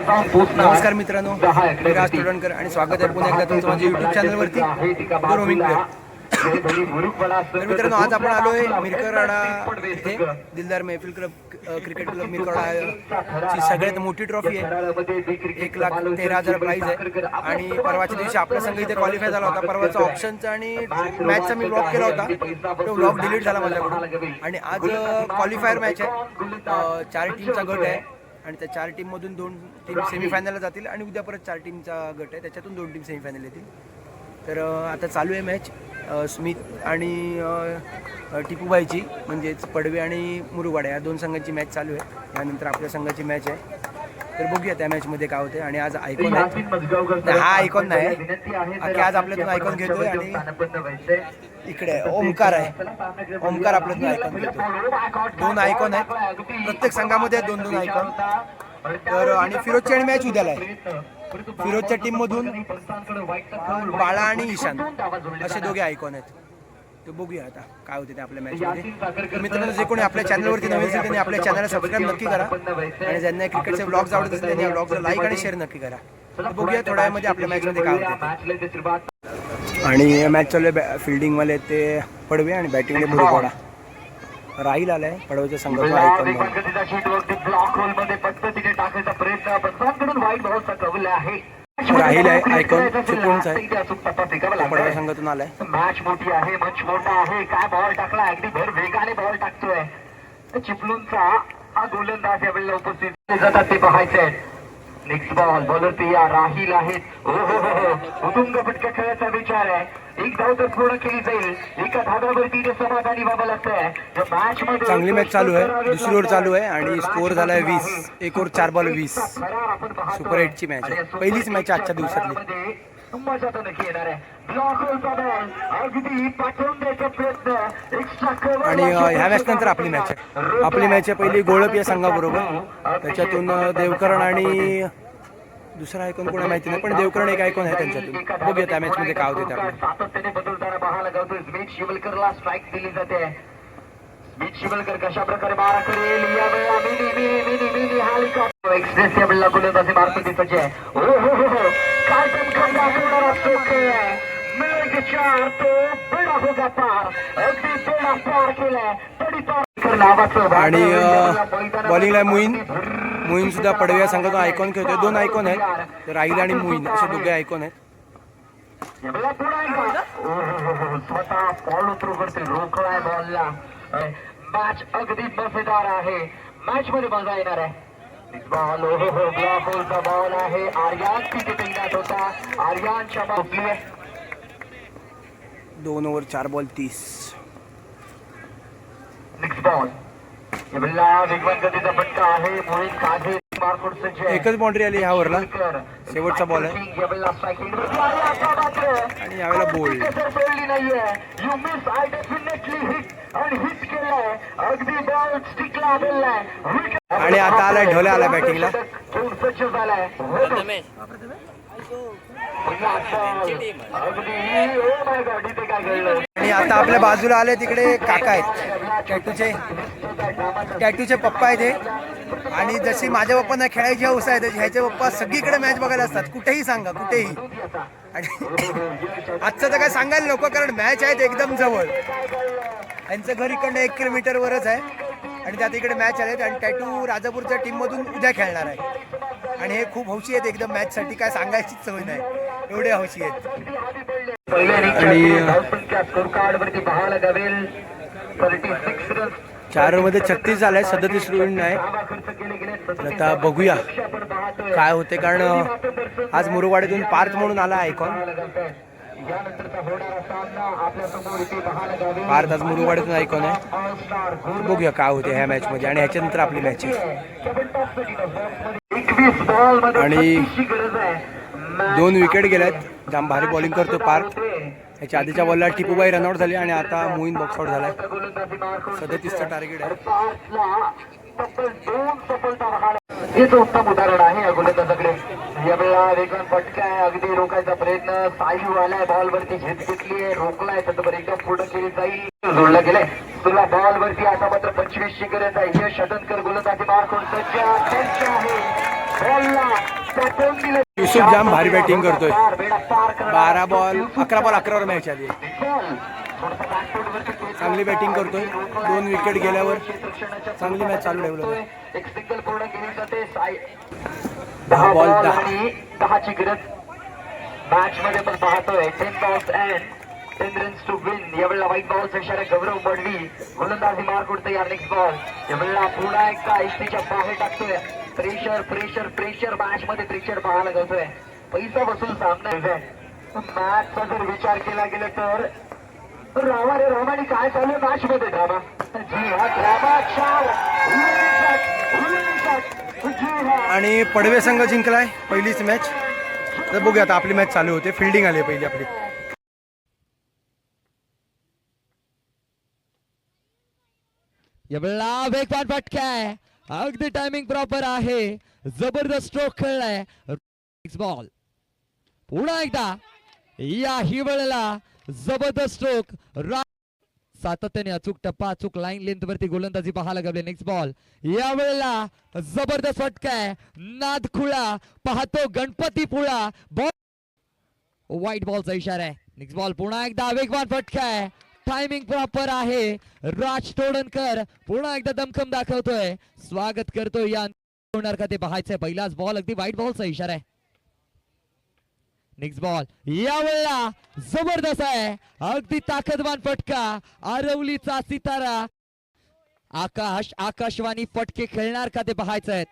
नमस्कार मित्रांनो, मी राज तोडणकर आणि स्वागत आहे पुन्हा एकदा तुमचं माझ्या यूट्यूब चॅनलवरती रोमिंग प्लेयर. तर मित्रांनो, आज आपण आलोय मिरकरवाडा इथे दिलदार महफिल क्लब क्रिकेट क्लब मिरकरवाडाची सगळ्यात मोठी ट्रॉफी आहे. 1,13,000 प्राईज आहे. आणि परवाच्या दिवशी आपला संघ इथे क्वालिफाय झाला होता. परवाचा ऑप्शनचा आणि मॅचचा मी ब्लॉग केला होता, तो ब्लॉग डिलीट झाला माझ्याकडून. आणि आज क्वालिफायर मॅच आहे. 4 टीमचा गट आहे आणि त्या 4 टीममधून 2 टीम सेमीफायनलला जातील आणि उद्या परत 4 टीमचा गट आहे, त्याच्यातून 2 टीम सेमीफायनल येतील. तर आता चालू आहे मॅच स्मिथ आणि टिपूबाईची, म्हणजेच पडवे आणि मुरुगाडा या 2 संघांची मॅच चालू आहे. त्यानंतर आपल्या संघाची मॅच आहे. तर बघूया त्या मॅचमध्ये काय होते. आणि आज आयकॉन आहे, हा आयकॉन नाही आहे, आज आपल्यातून आयकॉन घेतोय. आणि इकडे ओमकार आहे, ओमकार आपल्यातून आयकॉन घेतो. 2 आयकॉन आहेत प्रत्येक संघामध्ये, 2-2 आयकॉन. तर आणि फिरोजची आणि मॅच उद्याला आहे. फिरोजच्या टीम मधून बाळा आणि ईशान असे 2 आयकॉन आहेत. तर बघूया आता काय होते ते आपल्या मॅचमध्ये. मित्रांनो, जे कोणी आपल्या चॅनलवरती नवीन असेल त्यांनी आपल्या चॅनलला सबस्क्राईब नक्की करा. आणि ज्यांना क्रिकेटचे ब्लॉग्स आवडत असेल त्यांनी या ब्लॉगला लाईक आणि शेअर नक्की करा. तर बघूया थोड्या वेळामध्ये आपल्या मॅचमध्ये काय होते. आणि मॅच चालू आहे. फिल्डिंगवाले ते पडवे आणि बॅटिंगले मुरुगाडा. राहील आलाय पडवेच्या संघाचा आयकॉन. राहील आहे आयकॉन, चिपळूणचा आहे, पडव्या संघातून आलाय. मॅच मोठी आहे, मंच मोठा आहे. काय बॉल टाकला, अगदी भर वेगाने बॉल टाकतोय चिपळूणचा हा गोलंदाज यावेळेला उपस्थित जातात ते पाहायचंय. नेक्स्ट बॉल बॉलर तयार राहील आहेत. उदुंग फटका खेळायचा विचार आहे. 1 धाव तर पूर्ण केली जाईल. एका धाव्यावरती ते समाधानी व्हावं लागतंय. मॅच मध्ये चांगली मॅच चालू आहे. दुसरी ओव्हर चालू आहे आणि स्कोअर झालाय 20. 1 ओव्हर 4 बॉल 20. सुपर 8ची मॅच आहे, पहिलीच मॅच आजच्या दिवसातली. मजा तर नक्की येणार आहे. अगदी पाठवून द्यायचा प्रयत्न. आणि ह्या मॅच नंतर आपली मॅच आहे. आपली मॅच आहे पहिली गोळप या संघाबरोबर. त्याच्यातून देवकरण आणि दुसरा आयकॉन कोणा माहिती नाही, पण देवकरण एक आयकॉन आहे त्यांच्यातून. बघूया त्या मॅच मध्ये काय होते. सातत्याने बदलताना पाहायला गावतोय. स्मिथ शिवलकरला स्ट्राईक दिली जाते. स्मिथ शिवलकर कशा प्रकारे मारा करेल यावेळेला. एक्सप्रेस या वेळेला गोलंदाजी मार्फत सज्ज आहे. काय चमकायला दाखवणारा स्ट्रोक आहे. मिळेल 4 तो बेडा होगा पार. अगदी बेडा पार केलाय. तडी पार नावाचं. आणि बॉलिंगला मोईन सुद्धा पडव्या संघातून आयकॉन खेळतोय. 2 आयकॉन आहेत, राहील आणि मोईन असे 2 आयकॉन आहेत. स्वतः फॉलो थ्रू करते, रोखलाय बॉलला. मॅच अगदी मजेदार आहे. मॅच मध्ये मजा येणार आहे. बॉल ब्लॉक होलचा बॉल आहे. आर्यान तिथे तैनात होता. आर्यानच्या ball 2 over 4 ball 30. Next ball वेगवान गतीचा फटका आहे. मोहित काझे मार्फत सज्ज आहे. एकच बाउंड्री आली ह्या ओव्हरला, शेवटचा बॉल आहे. आणि यावेळेला bowled. You miss I definitely hit आणि हिट केलाय. अगदी बॉल स्टिकला आलेलाय. आणि आता आलाय ढोल्या, आला बॅटिंगला. सज्ज झालाय. आणि आता आपल्या बाजूला आले तिकडे काका आहेत, टॅटूचे पप्पा आहेत हे. आणि जशी माझ्या पप्पांना खेळायची हौस आहे तशी ह्याचे पप्पा सगळीकडे मॅच बघायला असतात, कुठेही सांगा कुठेही. आणि आजचं तर काय सांगायला नको, कारण मॅच आहेत एकदम जवळ. यांचं घर इकडनं 1 किलोमीटरवरच आहे आणि त्यात इकडे मॅच आहेत. आणि टॅटू राजापूरच्या टीममधून उद्या खेळणार आहे. आणि हे खूप हौशी आहेत एकदम मॅचसाठी, काय सांगायचीच सवय नाही, एवढे हौशी आहेत. आणि 4 मध्ये 36 झालाय, 37 रन आहे. आता बघूया काय होते, कारण आज मुरुगाड्यातून पार्थ म्हणून आला आयकॉन. पार्थ आज मुरुगाड्यातून आयकॉन आहे. बघूया काय होते ह्या मॅच मध्ये. आणि ह्याच्यानंतर आपली मॅच आहे. आणि 2 विकेट गेल्यात. जाम भारी बॉलिंग करतो पार्थ. याच्या आधीच्या बॉलला टिपूबाई रनआउट झाली आणि आता मोईन बॉक्स आउट झालाय. 37चं टार्गेट आहे. हेच उत्तम उदाहरण आहे या गोलंदाजाकडे. यावेळेला वेगवान फटका आहे, अगदी रोखायचा प्रयत्न. सायू आलाय, बॉल वरती झेप घेतली आहे, रोखलाय. तर एकदम पुढे केली जाईल, जोडला गेलाय. तुला बॉल वरती आता मात्र 25ची गरज आहे. यश हदनकर गोलंदाजी मार करून सज्ज आहे. बॉलला टाकून दिलं. युसुफ जाम भारी बॅटिंग करतोय. बेडा पार करणार. 12 बॉल 11 बॉल 11 वर मॅच आली. थोडंसं backfootवरती खेचला. चांगली बॅटिंग करतोय. 2 विकेट गेल्यावर क्षेत्ररक्षणाच्या चांगली मॅच चालू ठेवलं. एक सिंगल पूर्ण केली जाते. 10 बॉल 10 आणि 10ची गरज मॅच मध्ये पण पाहतोय. 10 balls and 10 runs to win. यावेळेला व्हाईट बॉलचा इशारा गौरव बडवी. गोलंदाजी मार करतोय यार नेक्स्ट बॉल. यावेळेला पुन्हा एकदा इस्तीच्या बाहेर टाकतोय. प्रेशर प्रेशर प्रेशर मॅच मध्ये प्रेशर पाहायला जातोय. पैसा वसूल सामना मॅचचा जर विचार केला गेला तर रामा रे रामाने काय चालू मॅच मध्ये ड्रामा. जी हा ड्रामा 4 आणि पडवे संघ जिंकलाय पहिलीच मॅच. तर बघूया आता आपली मॅच चालू होते. फिल्डिंग आली पहिली आपली. यावेळेला वेगवान फटका आहे. अगदी टायमिंग प्रॉपर आहे. जबरदस्त स्ट्रोक खेळलाय. बॉल पुन्हा एकदा याही वेळेला जबरदस्त स्ट्रोक. सातत्याने अचूक टप्पा अचूक लाईन लेंथ वरती गोलंदाजी पाहायला लागले. नेक्स्ट बॉल या वेळेला जबरदस्त फटका आहे. नादखुळा पाहतो गणपतीपुळा. बॉल व्हाईट बॉलचा इशारा आहे. नेक्स्ट बॉल पुन्हा एकदा वेगवान फटका आहे. टायमिंग प्रॉपर आहे. राज तोडणकर पुन्हा एकदा दमखम दाखवतोय. स्वागत करतोय या होणार का ते पाहायचंय. पहिलाच बॉल अगदी व्हाईट बॉलचा इशारा आहे. नेक्स्ट बॉल यावेळेला जबरदस्त आहे. अगदी ताकदवान फटका. आरवलीचा सितारा आकाश आकाशवाणी फटके खेळणार का ते पाहायचंय.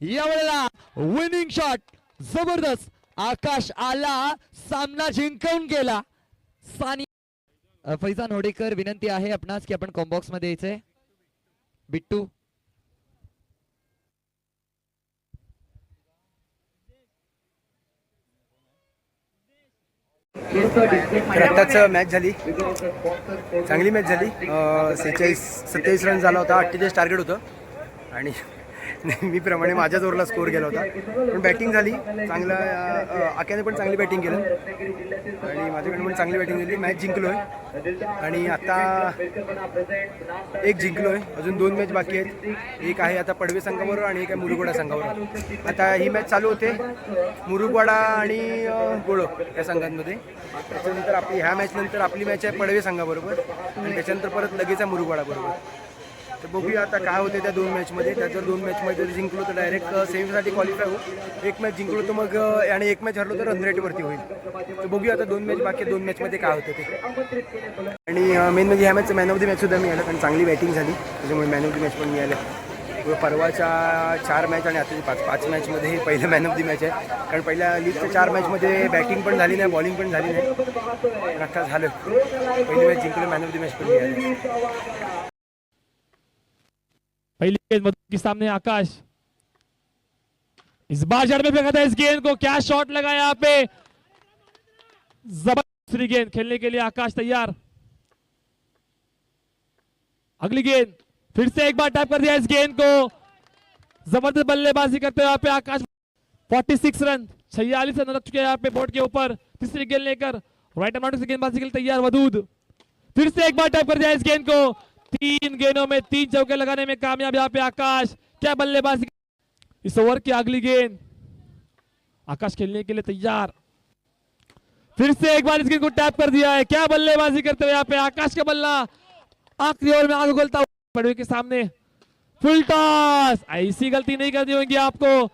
यावेळेला विनिंग शॉट जबरदस्त. आकाश आला सामना जिंकून गेला. सानी फैजान होडेकर विनंती आहे आपणास की आपण कॉम्बॉक्स मध्ये यायचंय. बिट्टू तर आत्ताच मॅच झाली. चांगली मॅच झाली. 27 रन झाला होता. 48 टार्गेट होतं आणि नेहमीप्रमाणे माझ्याच ओव्हरला स्कोअर गेला होता. पण बॅटिंग झाली चांगला. आक्याने पण चांगली बॅटिंग केलं आणि माझ्याकडे पण चांगली बॅटिंग झाली. मॅच जिंकलो आहे आणि आता एक जिंकलो आहे. अजून 2 मॅच बाकी आहेत. एक आहे आता पडवे संघाबरोबर आणि एक आहे मुरुगवाडा संघाबरोबर. आता ही मॅच चालू होते मुरुगवाडा आणि गोळो या संघांमध्ये. त्याच्यानंतर आपली ह्या मॅचनंतर आपली मॅच आहे पडवे संघाबरोबर आणि त्याच्यानंतर परत लगेच आहे मुरुगवाडाबरोबर. तर बघूया आता काय होते त्या 2 मॅचमध्ये. त्या जर 2 मॅचमध्ये जिंकलो तर डायरेक्ट सेमीसाठी क्वालिफाय होऊ. एक मॅच जिंकलो तर मग आणि एक मॅच हरलो तर रन रेटवरती होईल. तर बघूया आता 2 मॅच बाकी. 2 मॅचमध्ये काय होतं ते. आणि मेन म्हणजे ह्या मॅचचं मॅन ऑफ द मॅचसुद्धा मिळालं कारण चांगली बॅटिंग झाली. त्याच्यामुळे मॅन ऑफ द मॅच पण मिळालं. परवाच्या 4 मॅच आणि आताची 5 मॅचमध्ये हे पहिलं मॅन ऑफ द मॅच आहे. कारण पहिल्या लीगच्या 4 मॅचमध्ये बॅटिंग पण झाली नाही बॉलिंग पण झाली नाही. पण आता झालं पहिली मॅच जिंकलं. मॅन ऑफ द मॅच पण मिळालं. पहली गेंद के सामने आकाश. इस बार जड़ में फेंका था इस गेंद को. क्या शॉट लगा यहाँ पे. जबरदस्त गेंद खेलने के लिए आकाश तैयार. अगली गेंद फिर से एक बार टैप कर दिया इस गेंद को. जबरदस्त बल्लेबाजी करते हुए यहाँ पे आकाश. 46 रन 46 रन रख चुके हैं यहाँ पे बोर्ड के ऊपर. तीसरी गेंद लेकर राइट अमाउंट से गेंदबाजी के लिए तैयार वदूद. फिर से एक बार टैप कर दिया इस गेंद को. 3 गेंदों में 3 चौके लगाने में कामयाब यहाँ पे आकाश. क्या बल्लेबाजी. इस ओवर की अगली गेंद आकाश खेलने के लिए तैयार. फिर से एक बार इस गेंद को टैप कर दिया है. क्या बल्लेबाजी करते हुए यहाँ पे आकाश का बल्ला. आखिरी ओवर में आग उगलता हुआ पड़वे के सामने फुल टॉस. ऐसी गलती नहीं करनी होगी आपको.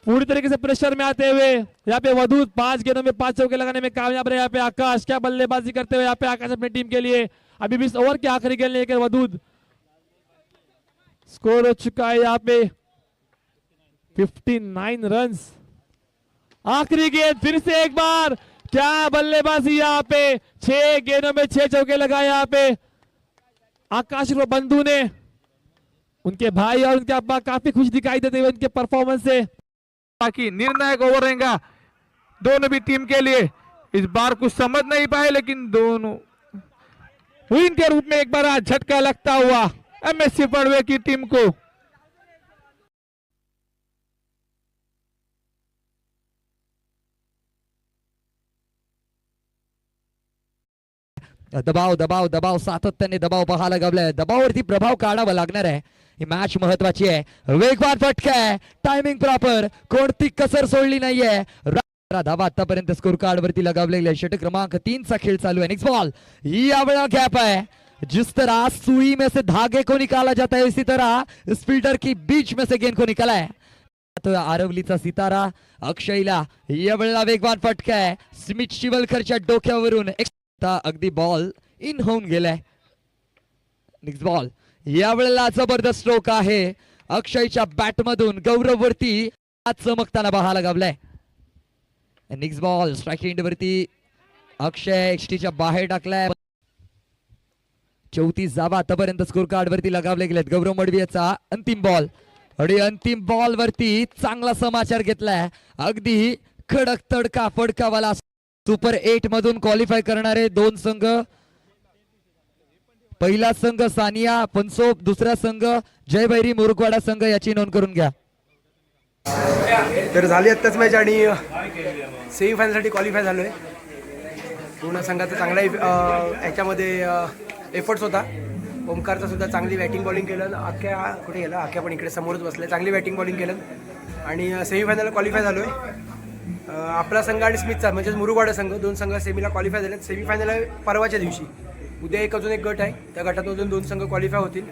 पूरी तरीके से प्रेशर में आते हुए यहाँ पे वदूद 5 गेंदों में 5 चौके लगाने में कामयाब रहे यहाँ पे आकाश. क्या बल्लेबाजी करते हुए यहाँ पे आकाश अपनी टीम के लिए. अभी भी इस ओवर की आखिरी गेंद लेकर वदूद. स्कोर हो चुका है यहाँ पे 59 रन्स. आखिरी गेंद फिर से एक बार. क्या बल्लेबाजी यहाँ पे. 6 गेंदों में 6 चौके लगाए यहाँ पे आकाश बंधु ने. उनके भाई और उनके अब्बा काफी खुश दिखाई देते हुए उनके परफॉर्मेंस से. बाकी निर्णायक ओवर रहेगा दोनों भी टीम के लिए. इस बार कुछ समझ नहीं पाए लेकिन दोनों विन के रूप में एक बार आज झटका लगता हुआ एमएससी पड़वे की टीम को. दबाव दबाव दबाव सातत्याने दबाव पाहायला लागलाय. दबावावरती प्रभाव काढावा लागणार आहे. ही मॅच महत्वाची आहे. वेगवान फटका आहे. Timing proper. कोणती कसर सोडली नाहीये. धावा आतापर्यंत स्कोर कार्ड वरती लगावलेले आहे. षटक क्रमांक 3 चा खेळ चालू आहे. Next ball. यावेळेला गॅप है. जिस तरह सुई में से धागे को निकाला जाता है इसी तरह स्पीडर की बीच में से गेंद को निकाला है. तो आरवलीचा सितारा अक्षयला यावेळेला वेगवान फटका आहे. स्मिथ शिवलकरच्या डोक्यावरून अगदी बॉल इन होऊन गेलाय. Next ball. यावेळेला जबरदस्त स्ट्रोक आहे. अक्षयच्या बॅट मधून गौरव वरती चमकताना पाहायला लागलाय. Next ball. स्ट्राईक एंड वरती अक्षय एक्सटीच्या बाहेर टाकलाय. 34 धावा आतापर्यंत स्कोर कार्ड वरती लगावले गेलेत. गौरव मडवीचा अंतिम बॉल आणि अंतिम बॉल वरती चांगला समाचार घेतलाय. अगदी कडक तडका फडकावाला सुपर 8 मधून क्वालिफाय करणारे 2 संघ. पहिला संघ सानिया पनसोप, दुसरा संघ जयभैरी मुरुकवाडा संघ. याची नोंद करून घ्या. तर झाली आत्ताच मॅच आणि सेमीफायनलसाठी क्वालिफाय झालोय. पूर्ण संघाचा चांगला याच्यामध्ये एफर्ट्स होता. ओमकारचा सुद्धा चांगली बॅटिंग बॉलिंग केलं. आख्या कुठे गेला? आख्या पण इकडे समोरच बसले. चांगली बॅटिंग बॉलिंग केलं आणि सेमीफायनलला क्वालिफाय झालोय. आपला संघ आणि स्मिथचा म्हणजेच मुरुगवाडा संघ 2 संघ सेमीला क्वालिफाय झाले. सेमीफायनल आहे परवाच्या दिवशी. उद्या अजून एक गट आहे. त्या गटातून 2 संघ क्वालिफाय होतील.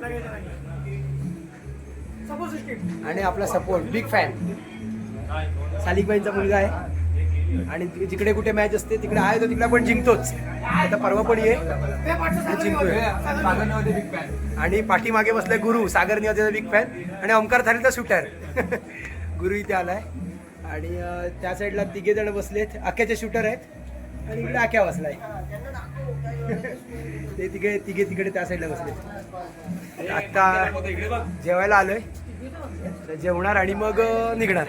आणि आपला सपोर्ट बिग फॅन सालिकबाईंचा मुलगा आहे आणि जिकडे कुठे मॅच असते तिकडे आहे तो तिकडे पण जिंकतोच. आता परवा पण ये जिंकतोय. आणि पाठीमागे बसलाय गुरु सागर निवासाचा बिग फॅन आणि ओमकार थालीचा शूटर. गुरु इथे आलाय आणि त्या साईडला 3 जण बसलेत. आख्याचे शूटर आहेत आणि इकडे आख्या बसलाय. ते तिघे तिकडे त्या साईडला बसलेत. आता जेवायला आलोय. जेवणार आणि मग निघणार.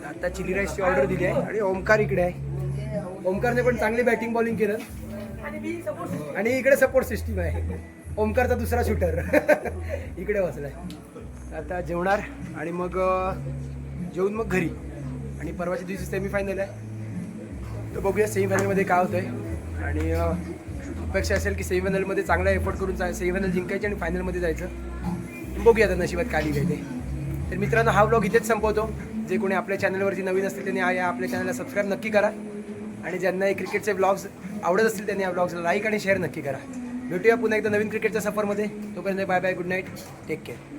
आता चिली राईसची ऑर्डर दिली आहे आणि ओमकार इकडे आहे. ओमकारने पण चांगली बॅटिंग बॉलिंग केलं आणि इकडे सपोर्ट सिस्टीम आहे. ओमकारचा दुसरा शूटर इकडे बसलाय. आता जेवणार आणि मग जेवून मग घरी. आणि परवाच्या दिवशी सेमीफायनल आहे. तर बघूया सेमीफायनलमध्ये काय होतंय. आणि अपेक्षा असेल की सेमीफायनलमध्ये चांगला एफर्ट करून सेमीफायनल जिंकायचे आणि फायनलमध्ये जायचं. बघूया आता नशिबात काय लिहायचं ते. तर मित्रांनो हा व्लॉग इथेच संपवतो. जे कोणी आपल्या चॅनलवरती नवीन असतील त्यांनी आपल्या चॅनलला सबस्क्राईब नक्की करा. आणि ज्यांना हे क्रिकेटचे व्लॉग्स आवडत असतील त्यांनी या व्लॉग्सला लाईक आणि शेअर नक्की करा. भेटूया पुन्हा एकदा नवीन क्रिकेटच्या सफरमध्ये. तोपर्यंत bye bye. Good night. Take care.